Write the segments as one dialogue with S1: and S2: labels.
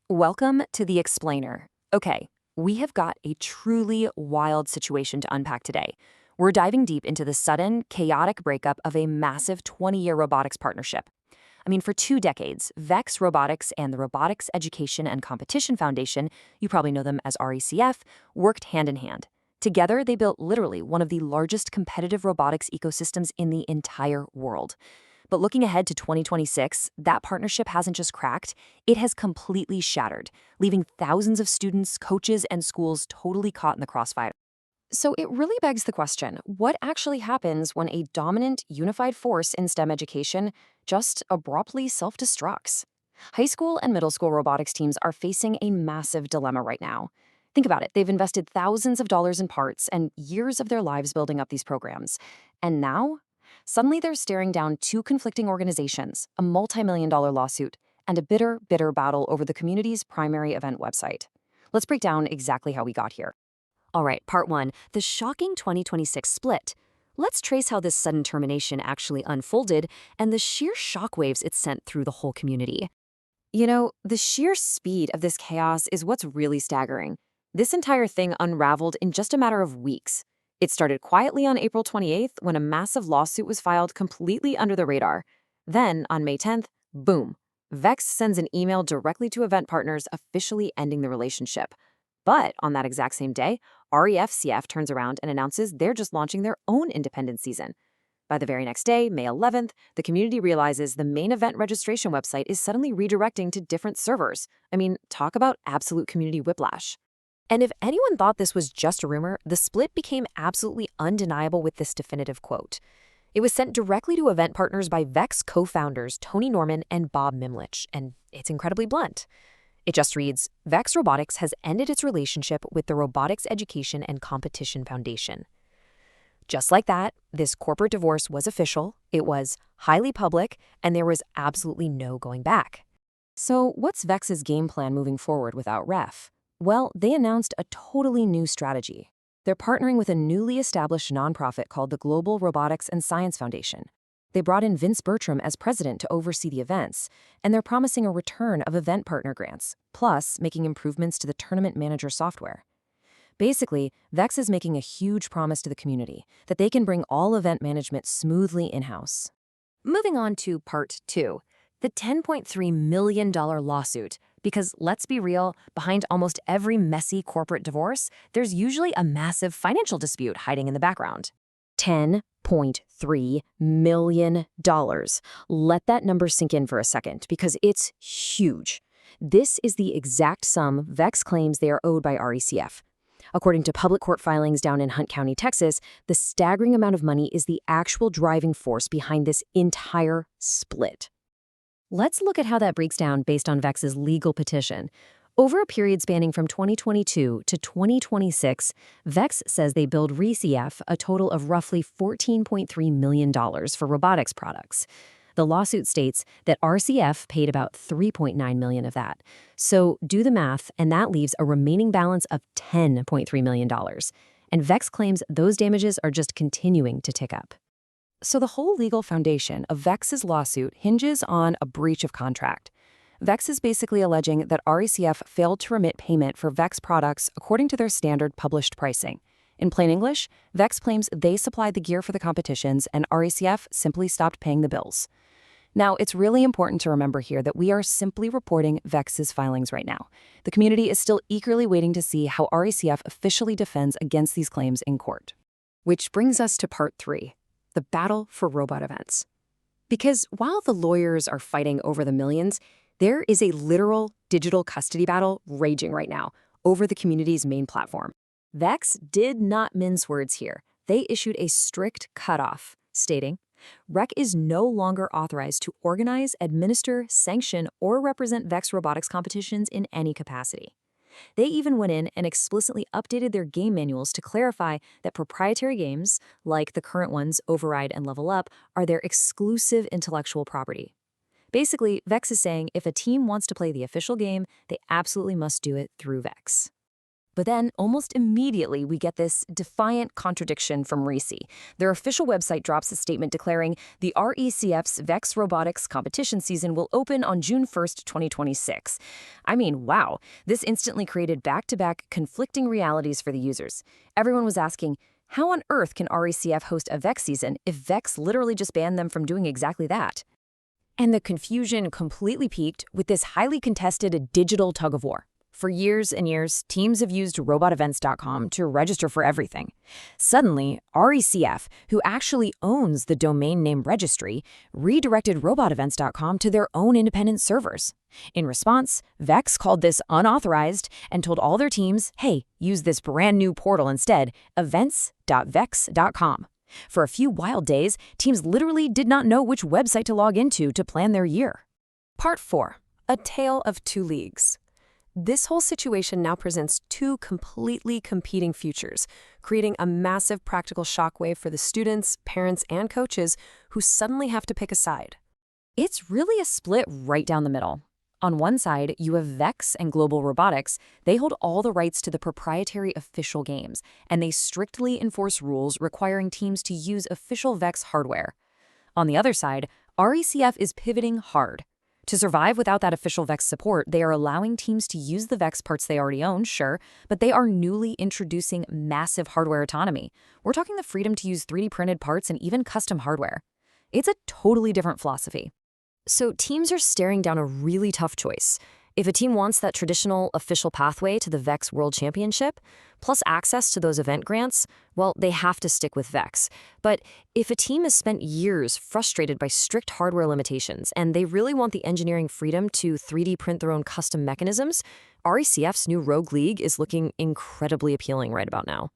S1: Welcome to the Explainer. Okay, we have got a truly wild situation to unpack today. We're diving deep into the sudden, chaotic breakup of a massive 20-year robotics partnership. For 2 decades, VEX Robotics and the Robotics Education and Competition Foundation, you probably know them as RECF, worked hand in hand. Together, they built literally one of the largest competitive robotics ecosystems in the entire world. But looking ahead to 2026, that partnership hasn't just cracked, it has completely shattered, leaving thousands of students, coaches, and schools totally caught in the crossfire. So it really begs the question, what actually happens when a dominant, unified force in STEM education just abruptly self-destructs? High school and middle school robotics teams are facing a massive dilemma right now. Think about it. They've invested thousands of dollars in parts and years of their lives building up these programs. And now, suddenly they're staring down two conflicting organizations, a multi-million-dollar lawsuit, and a bitter, bitter battle over the community's primary event website. Let's break down exactly how we got here. All right, part one, the shocking 2026 split. Let's trace how this sudden termination actually unfolded and the sheer shockwaves it sent through the whole community. The sheer speed of this chaos is what's really staggering. This entire thing unraveled in just a matter of weeks. It started quietly on April 28th when a massive lawsuit was filed completely under the radar. Then, on May 10th, boom, VEX sends an email directly to event partners officially ending the relationship. But on that exact same day, RECF turns around and announces they're just launching their own independent season. By the very next day, May 11th, the community realizes the main event registration website is suddenly redirecting to different servers. Talk about absolute community whiplash. And if anyone thought this was just a rumor, the split became absolutely undeniable with this definitive quote. It was sent directly to event partners by VEX co-founders Tony Norman and Bob Mimlich, and it's incredibly blunt. It just reads, VEX Robotics has ended its relationship with the Robotics Education and Competition Foundation. Just like that, this corporate divorce was official, it was highly public, and there was absolutely no going back. So what's VEX's game plan moving forward without REF? Well, they announced a totally new strategy. They're partnering with a newly established nonprofit called the Global Robotics and Science Foundation. They brought in Vince Bertram as president to oversee the events, and they're promising a return of event partner grants, plus making improvements to the tournament manager software. Basically, VEX is making a huge promise to the community that they can bring all event management smoothly in-house. Moving on to part two, the $10.3 million lawsuit. Because let's be real, behind almost every messy corporate divorce, there's usually a massive financial dispute hiding in the background. $10.3 million. Let that number sink in for a second, because it's huge. This is the exact sum VEX claims they are owed by RECF. According to public court filings down in Hunt County, Texas, the staggering amount of money is the actual driving force behind this entire split. Let's look at how that breaks down based on VEX's legal petition. Over a period spanning from 2022 to 2026, VEX says they billed RECF a total of roughly $14.3 million for robotics products. The lawsuit states that RCF paid about $3.9 million of that. So do the math, and that leaves a remaining balance of $10.3 million. And VEX claims those damages are just continuing to tick up. So the whole legal foundation of VEX's lawsuit hinges on a breach of contract. VEX is basically alleging that RECF failed to remit payment for VEX products according to their standard published pricing. In plain English, VEX claims they supplied the gear for the competitions and RECF simply stopped paying the bills. Now, it's really important to remember here that we are simply reporting VEX's filings right now. The community is still eagerly waiting to see how RECF officially defends against these claims in court. Which brings us to part three. The battle for RobotEvents. Because while the lawyers are fighting over the millions, there is a literal digital custody battle raging right now over the community's main platform. VEX did not mince words here. They issued a strict cutoff, stating, REC is no longer authorized to organize, administer, sanction, or represent VEX robotics competitions in any capacity. They even went in and explicitly updated their game manuals to clarify that proprietary games, like the current ones Override and Level Up, are their exclusive intellectual property. Basically, VEX is saying if a team wants to play the official game, they absolutely must do it through VEX. But then, almost immediately, we get this defiant contradiction from RECE. Their official website drops a statement declaring the RECF's VEX Robotics competition season will open on June 1st, 2026. I mean, wow. This instantly created back-to-back conflicting realities for the users. Everyone was asking, how on earth can RECF host a VEX season if VEX literally just banned them from doing exactly that? And the confusion completely peaked with this highly contested digital tug-of-war. For years and years, teams have used RobotEvents.com to register for everything. Suddenly, RECF, who actually owns the domain name registry, redirected RobotEvents.com to their own independent servers. In response, VEX called this unauthorized and told all their teams, hey, use this brand new portal instead, events.vex.com. For a few wild days, teams literally did not know which website to log into to plan their year.
S2: Part 4. A Tale of Two Leagues. This whole situation now presents two completely competing futures, creating a massive practical shockwave for the students, parents, and coaches who suddenly have to pick a side.
S1: It's really a split right down the middle. On one side, you have VEX and Global Robotics. They hold all the rights to the proprietary official games, and they strictly enforce rules requiring teams to use official VEX hardware. On the other side, RECF is pivoting hard. To survive without that official VEX support, they are allowing teams to use the VEX parts they already own, sure, but they are newly introducing massive hardware autonomy. We're talking the freedom to use 3D printed parts and even custom hardware. It's a totally different philosophy. So teams are staring down a really tough choice. If a team wants that traditional official pathway to the VEX World Championship, plus access to those event grants, well, they have to stick with VEX. But if a team has spent years frustrated by strict hardware limitations and they really want the engineering freedom to 3D print their own custom mechanisms, RECF's new Rogue League is looking incredibly appealing right about now.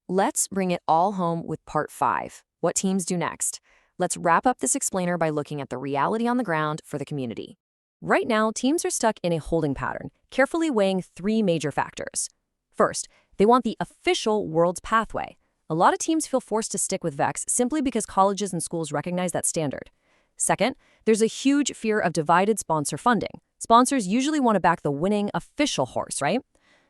S1: Let's bring it all home with Part 5, what teams do next. Let's wrap up this explainer by looking at the reality on the ground for the community. Right now, teams are stuck in a holding pattern, carefully weighing three major factors. First, they want the official world's pathway. A lot of teams feel forced to stick with VEX simply because colleges and schools recognize that standard. Second, there's a huge fear of divided sponsor funding. Sponsors usually want to back the winning official horse, right?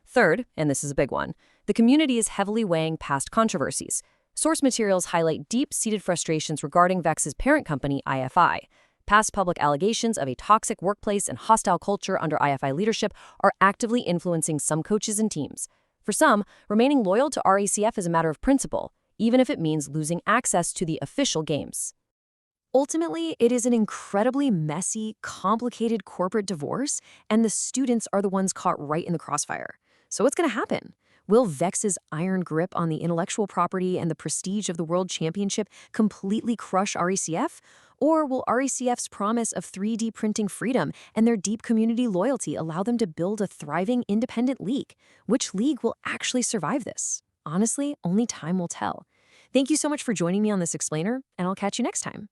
S1: Third, and this is a big one, the community is heavily weighing past controversies. Source materials highlight deep-seated frustrations regarding VEX's parent company, IFI. Past public allegations of a toxic workplace and hostile culture under IFI leadership are actively influencing some coaches and teams. For some, remaining loyal to RECF is a matter of principle, even if it means losing access to the official games. Ultimately, it is an incredibly messy, complicated corporate divorce, and the students are the ones caught right in the crossfire. So what's going to happen? Will VEX's iron grip on the intellectual property and the prestige of the World Championship completely crush RECF? Or will RECF's promise of 3D printing freedom and their deep community loyalty allow them to build a thriving independent league? Which league will actually survive this? Honestly, only time will tell. Thank you so much for joining me on this explainer, and I'll catch you next time.